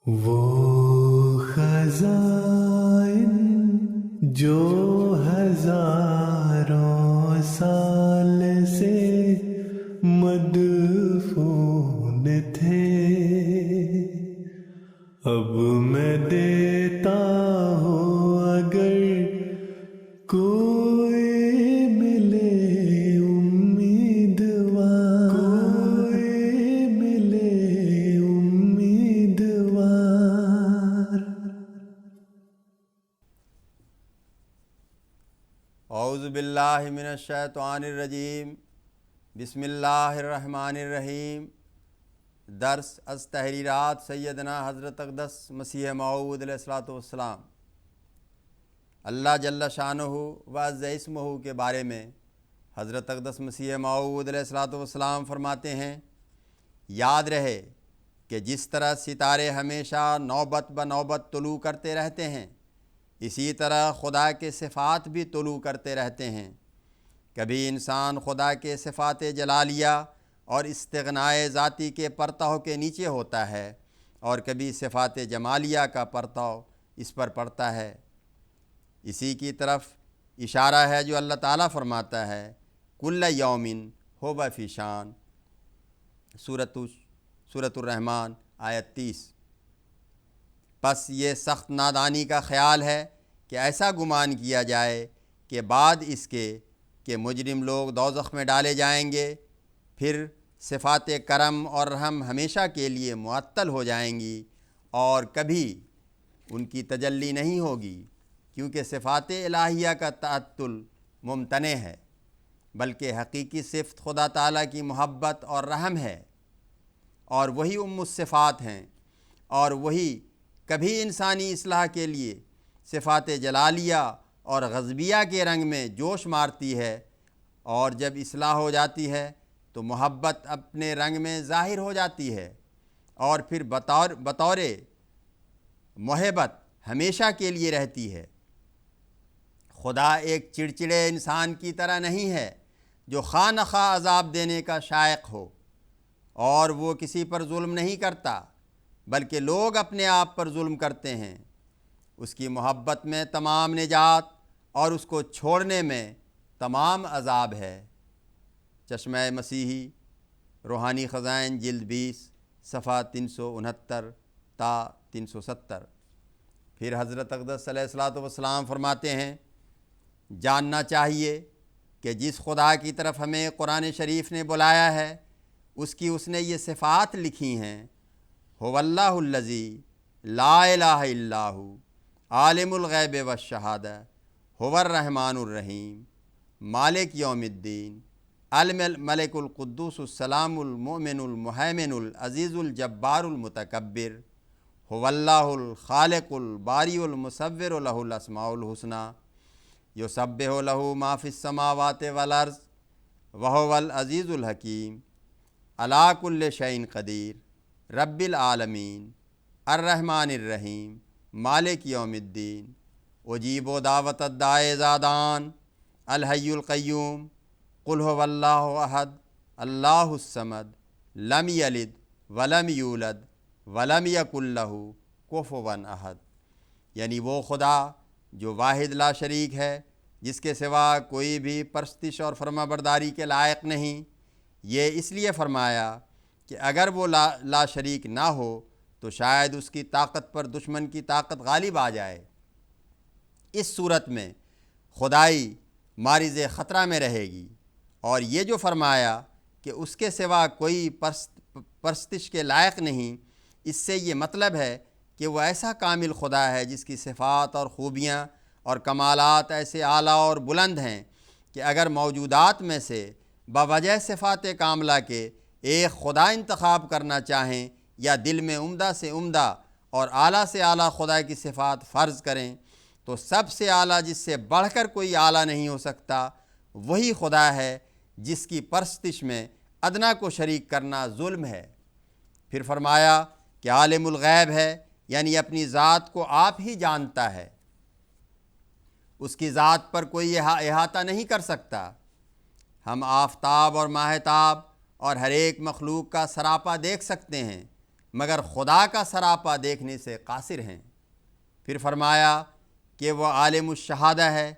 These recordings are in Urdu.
وہ خزائن جو ہزاروں سال سے مدفون تھے، اب میں دیتا ہوں اگر کوئی ملے امیدوار، کوئی ملے امیدوار۔ اعوذ باللہ من الشیطان الرجیم، بسم اللہ الرحمن الرحیم۔ درس از تحریرات سیدنا حضرت اقدس مسیح موعود علیہ الصلوۃ والسلام۔ اللہ جل شانہ و عز اسمہ کے بارے میں حضرت اقدس مسیح موعود علیہ الصلوۃ والسلام فرماتے ہیں، یاد رہے کہ جس طرح ستارے ہمیشہ نوبت بنوبت طلوع کرتے رہتے ہیں، اسی طرح خدا کے صفات بھی طلوع کرتے رہتے ہیں۔ کبھی انسان خدا کے صفات جلالیہ اور استغنائے ذاتی کے پرتو کے نیچے ہوتا ہے، اور کبھی صفات جمالیہ کا پرتو اس پر پڑتا ہے۔ اسی کی طرف اشارہ ہے جو اللہ تعالیٰ فرماتا ہے، کل یومن ہو فی شان، سورۃ الرحمن آیت 30۔ پس یہ سخت نادانی کا خیال ہے کہ ایسا گمان کیا جائے کہ بعد اس کے کہ مجرم لوگ دوزخ میں ڈالے جائیں گے، پھر صفات کرم اور رحم ہمیشہ کے لیے معطل ہو جائیں گی اور کبھی ان کی تجلی نہیں ہوگی، کیونکہ صفات الہیہ کا تعطل ممتنع ہے، بلکہ حقیقی صفت خدا تعالیٰ کی محبت اور رحم ہے، اور وہی الصفات ہیں، اور وہی کبھی انسانی اصلاح کے لیے صفات جلالیہ اور غضبیہ کے رنگ میں جوش مارتی ہے، اور جب اصلاح ہو جاتی ہے تو محبت اپنے رنگ میں ظاہر ہو جاتی ہے، اور پھر بطور محبت ہمیشہ کے لیے رہتی ہے۔ خدا ایک چڑچڑے انسان کی طرح نہیں ہے جو خواہ نخواہ عذاب دینے کا شائق ہو، اور وہ کسی پر ظلم نہیں کرتا بلکہ لوگ اپنے آپ پر ظلم کرتے ہیں۔ اس کی محبت میں تمام نجات اور اس کو چھوڑنے میں تمام عذاب ہے۔ چشمہ مسیحی، روحانی خزائن، جلد 20، صفحہ 369 تا 370۔ پھر حضرت اقدس علیہ الصلوۃ والسلام فرماتے ہیں، جاننا چاہیے کہ جس خدا کی طرف ہمیں قرآن شریف نے بلایا ہے، اس نے یہ صفات لکھی ہیں، هو اللہ الذی لا الہ الا ہو، عالم الغیب والشہادہ، هو الرحمن الرحیم، مالک یوم الدین، الملک القدوس السلام المؤمن المہیمن العزیز الجبار المتکبر، هو اللہ الخالق الباری المصور، لہ الاسماء الحسنی، یسبح لہ ما فی السماوات والارض، وہو العزیز الحکیم، علی کل شیء قدیر، رب العالمین، الرحمن الرحیم، مالک یوم الدین، اجیب دعوت الداع اذا دعان، الحی القیوم، قل هو اللہ احد، اللہ الصمد، لم یلد ولم یولد ولم یکن لہ کفوا احد۔ یعنی وہ خدا جو واحد لا شریک ہے، جس کے سوا کوئی بھی پرستش اور فرما برداری کے لائق نہیں۔ یہ اس لیے فرمایا کہ اگر وہ لا شریک نہ ہو تو شاید اس کی طاقت پر دشمن کی طاقت غالب آ جائے۔ اس صورت میں خدائی معرض خطرہ میں رہے گی، اور یہ جو فرمایا کہ اس کے سوا کوئی پرستش کے لائق نہیں، اس سے یہ مطلب ہے کہ وہ ایسا کامل خدا ہے جس کی صفات اور خوبیاں اور کمالات ایسے اعلیٰ اور بلند ہیں کہ اگر موجودات میں سے بوجہ صفات کاملہ کے ایک خدا انتخاب کرنا چاہیں، یا دل میں عمدہ سے عمدہ اور اعلیٰ سے اعلیٰ خدا کی صفات فرض کریں، تو سب سے اعلیٰ جس سے بڑھ کر کوئی اعلیٰ نہیں ہو سکتا وہی خدا ہے، جس کی پرستش میں ادنا کو شریک کرنا ظلم ہے۔ پھر فرمایا کہ عالم الغیب ہے، یعنی اپنی ذات کو آپ ہی جانتا ہے، اس کی ذات پر کوئی احاطہ نہیں کر سکتا۔ ہم آفتاب اور ماہتاب اور ہر ایک مخلوق کا سراپا دیکھ سکتے ہیں، مگر خدا کا سراپا دیکھنے سے قاصر ہیں۔ پھر فرمایا کہ وہ عالم الشہادہ ہے،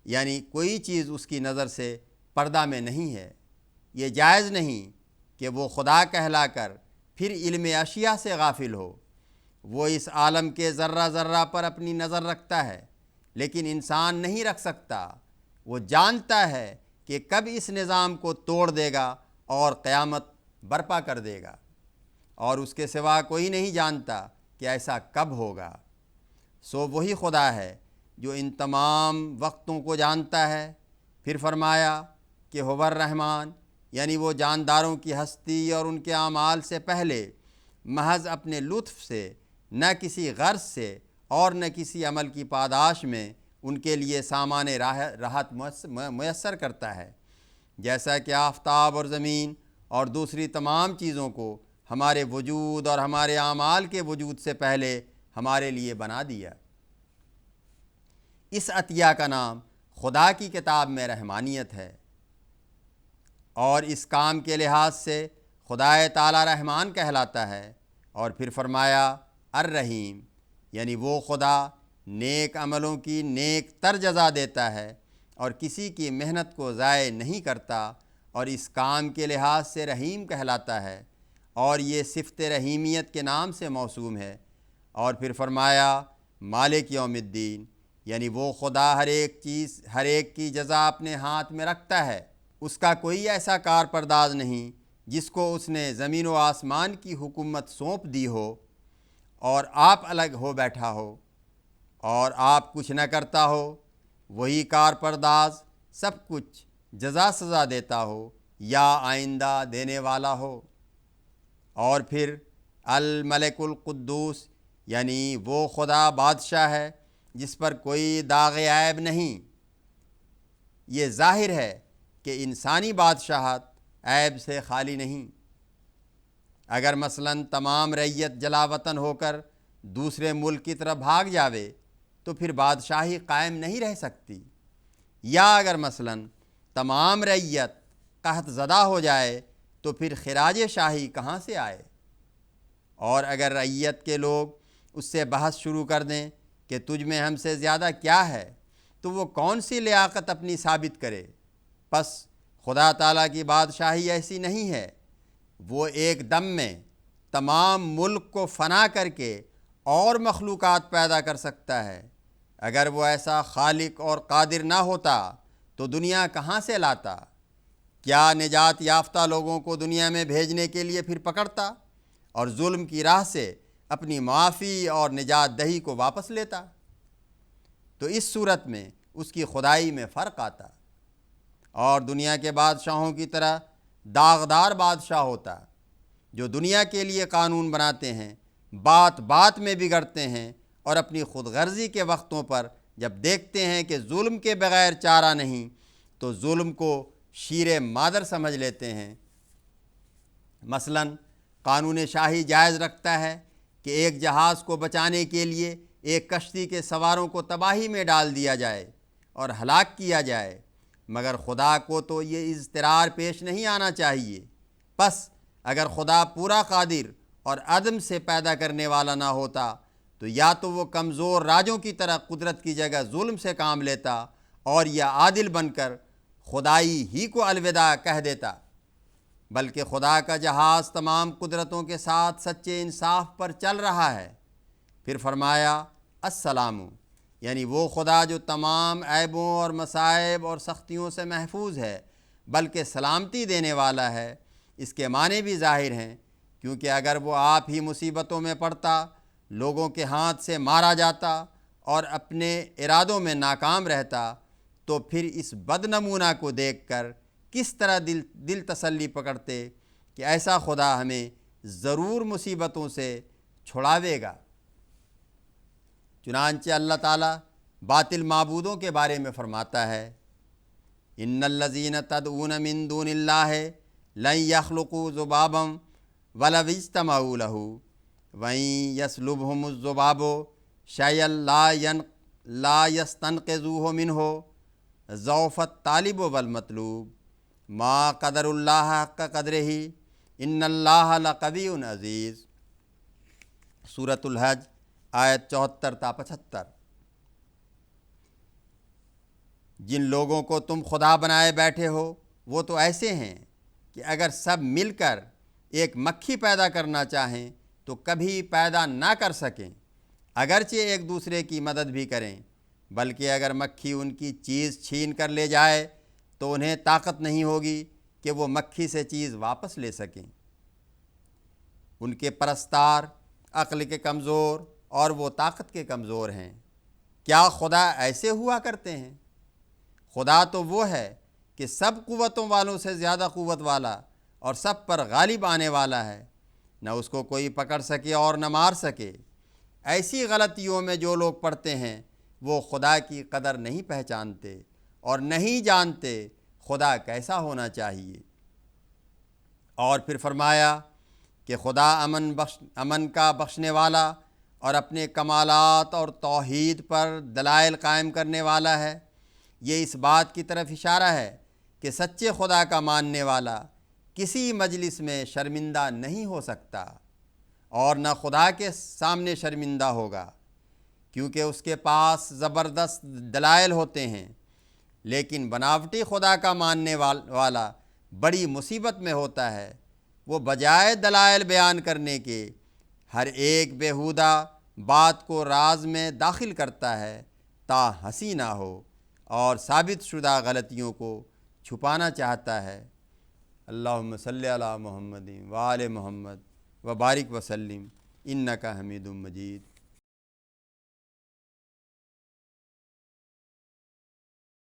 یعنی کوئی چیز اس کی نظر سے پردہ میں نہیں ہے۔ یہ جائز نہیں کہ وہ خدا کہلا کر پھر علم اشیاء سے غافل ہو۔ وہ اس عالم کے ذرہ ذرہ پر اپنی نظر رکھتا ہے، لیکن انسان نہیں رکھ سکتا۔ وہ جانتا ہے کہ کب اس نظام کو توڑ دے گا اور قیامت برپا کر دے گا، اور اس کے سوا کوئی نہیں جانتا کہ ایسا کب ہوگا۔ سو وہی خدا ہے جو ان تمام وقتوں کو جانتا ہے۔ پھر فرمایا کہ هو الرحمن، یعنی وہ جانداروں کی ہستی اور ان کے اعمال سے پہلے محض اپنے لطف سے، نہ کسی غرض سے اور نہ کسی عمل کی پاداش میں ان کے لیے سامان راحت میسر کرتا ہے، جیسا کہ آفتاب اور زمین اور دوسری تمام چیزوں کو ہمارے وجود اور ہمارے اعمال کے وجود سے پہلے ہمارے لیے بنا دیا۔ اس عطیہ کا نام خدا کی کتاب میں رحمانیت ہے، اور اس کام کے لحاظ سے خدا تعالی رحمان کہلاتا ہے۔ اور پھر فرمایا الرحیم، یعنی وہ خدا نیک عملوں کی نیک تر جزا دیتا ہے اور کسی کی محنت کو ضائع نہیں کرتا، اور اس کام کے لحاظ سے رحیم کہلاتا ہے، اور یہ صفت رحیمیت کے نام سے موسوم ہے۔ اور پھر فرمایا مالک یوم الدین، یعنی وہ خدا ہر ایک کی جزا اپنے ہاتھ میں رکھتا ہے۔ اس کا کوئی ایسا کار پرداز نہیں جس کو اس نے زمین و آسمان کی حکومت سونپ دی ہو اور آپ الگ ہو بیٹھا ہو اور آپ کچھ نہ کرتا ہو۔ وہی کار پرداز سب کچھ جزا سزا دیتا ہو یا آئندہ دینے والا ہو۔ اور پھر الملک القدوس، یعنی وہ خدا بادشاہ ہے جس پر کوئی داغ عیب نہیں۔ یہ ظاہر ہے کہ انسانی بادشاہت عیب سے خالی نہیں۔ اگر مثلاً تمام رعیت جلا وطن ہو کر دوسرے ملک کی طرف بھاگ جاوے تو پھر بادشاہی قائم نہیں رہ سکتی، یا اگر مثلاً تمام رعیت قحط زدہ ہو جائے تو پھر خراج شاہی کہاں سے آئے؟ اور اگر رعیت کے لوگ اس سے بحث شروع کر دیں کہ تجھ میں ہم سے زیادہ کیا ہے، تو وہ کون سی لیاقت اپنی ثابت کرے؟ پس خدا تعالیٰ کی بادشاہی ایسی نہیں ہے۔ وہ ایک دم میں تمام ملک کو فنا کر کے اور مخلوقات پیدا کر سکتا ہے۔ اگر وہ ایسا خالق اور قادر نہ ہوتا تو دنیا کہاں سے لاتا؟ کیا نجات یافتہ لوگوں کو دنیا میں بھیجنے کے لیے پھر پکڑتا اور ظلم کی راہ سے اپنی معافی اور نجات دہی کو واپس لیتا؟ تو اس صورت میں اس کی خدائی میں فرق آتا، اور دنیا کے بادشاہوں کی طرح داغدار بادشاہ ہوتا جو دنیا کے لیے قانون بناتے ہیں، بات بات میں بگڑتے ہیں، اور اپنی خود غرضی کے وقتوں پر جب دیکھتے ہیں کہ ظلم کے بغیر چارہ نہیں تو ظلم کو شیر مادر سمجھ لیتے ہیں۔ مثلاً قانون شاہی جائز رکھتا ہے کہ ایک جہاز کو بچانے کے لیے ایک کشتی کے سواروں کو تباہی میں ڈال دیا جائے اور ہلاک کیا جائے، مگر خدا کو تو یہ اضطرار پیش نہیں آنا چاہیے۔ پس اگر خدا پورا قادر اور عدم سے پیدا کرنے والا نہ ہوتا تو یا تو وہ کمزور راجوں کی طرح قدرت کی جگہ ظلم سے کام لیتا، اور یا عادل بن کر خدائی ہی کو الوداع کہہ دیتا، بلکہ خدا کا جہاز تمام قدرتوں کے ساتھ سچے انصاف پر چل رہا ہے۔ پھر فرمایا السلام، یعنی وہ خدا جو تمام عیبوں اور مصائب اور سختیوں سے محفوظ ہے بلکہ سلامتی دینے والا ہے۔ اس کے معنی بھی ظاہر ہیں، کیونکہ اگر وہ آپ ہی مصیبتوں میں پڑتا، لوگوں کے ہاتھ سے مارا جاتا اور اپنے ارادوں میں ناکام رہتا تو پھر اس بدنمونہ کو دیکھ کر کس طرح دل تسلی پکڑتے کہ ایسا خدا ہمیں ضرور مصیبتوں سے چھڑاوے گا۔ چنانچہ اللہ تعالیٰ باطل معبودوں کے بارے میں فرماتا ہے ان الذین تدعون من دون اللہ لن یخلقوا ذبابا ولو اجتمعوا لہ وإن یسلبہم الذباب شیئا لا یستنقذوہ منہ ضعف الطالب والمطلوب ما قدر اللہ حق قدرہ ان اللہ لقوی عزیز۔ سورۃ الحج آیت 74 تا 75۔ جن لوگوں کو تم خدا بنائے بیٹھے ہو وہ تو ایسے ہیں کہ اگر سب مل کر ایک مکھی پیدا کرنا چاہیں تو کبھی پیدا نہ کر سکیں، اگرچہ ایک دوسرے کی مدد بھی کریں، بلکہ اگر مکھی ان کی چیز چھین کر لے جائے تو انہیں طاقت نہیں ہوگی کہ وہ مکھی سے چیز واپس لے سکیں۔ ان کے پرستار عقل کے کمزور اور وہ طاقت کے کمزور ہیں۔ کیا خدا ایسے ہوا کرتے ہیں؟ خدا تو وہ ہے کہ سب قوتوں والوں سے زیادہ قوت والا اور سب پر غالب آنے والا ہے، نہ اس کو کوئی پکڑ سکے اور نہ مار سکے۔ ایسی غلطیوں میں جو لوگ پڑتے ہیں وہ خدا کی قدر نہیں پہچانتے اور نہیں جانتے خدا کیسا ہونا چاہیے۔ اور پھر فرمایا کہ خدا امن کا بخشنے والا اور اپنے کمالات اور توحید پر دلائل قائم کرنے والا ہے۔ یہ اس بات کی طرف اشارہ ہے کہ سچے خدا کا ماننے والا کسی مجلس میں شرمندہ نہیں ہو سکتا اور نہ خدا کے سامنے شرمندہ ہوگا، کیونکہ اس کے پاس زبردست دلائل ہوتے ہیں۔ لیکن بناوٹی خدا کا ماننے والا بڑی مصیبت میں ہوتا ہے۔ وہ بجائے دلائل بیان کرنے کے ہر ایک بیہودہ بات کو راز میں داخل کرتا ہے تا ہنسی نہ ہو، اور ثابت شدہ غلطیوں کو چھپانا چاہتا ہے۔ اللہم صلی علی محمد و آل محمد و بارک وسلم انک حمید مجید۔